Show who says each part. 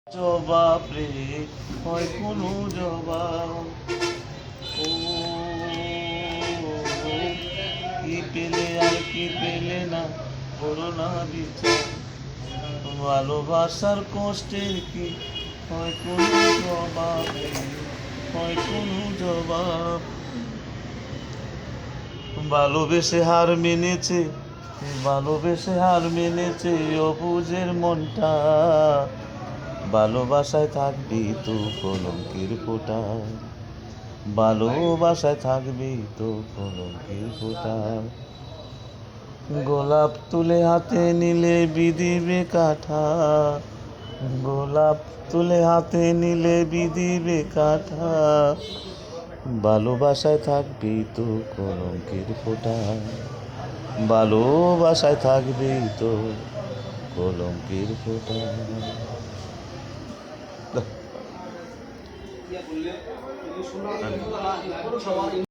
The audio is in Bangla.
Speaker 1: জবাব রে হয় কোনো জবাব। ও কি পেলে আর কি পেলে না, করো না বিচার। ভালোবাসার কষ্টের কি হয় কোনো জবাব রে, হয় কোনো জবাব। ভালোবেসে হার মেনেছে, ভালোবেসে হার মেনেছে অবুঝের মনটা। ভালোবাসায় থাকবি তো কলঙ্কের ফোঁটা, ভালোবাসায় থাকবি তো কলঙ্কের ফোঁটা। গোলাপ তুলে হাতে নিলে বিধিবে কাঁটা, গোলাপ তুলে হাতে নিলে বিধিবে কাঁটা। ভালোবাসায় থাকবি তো কলঙ্কের ফোঁটা, ভালোবাসায় থাকবি তো কলঙ্কের ফোঁটা।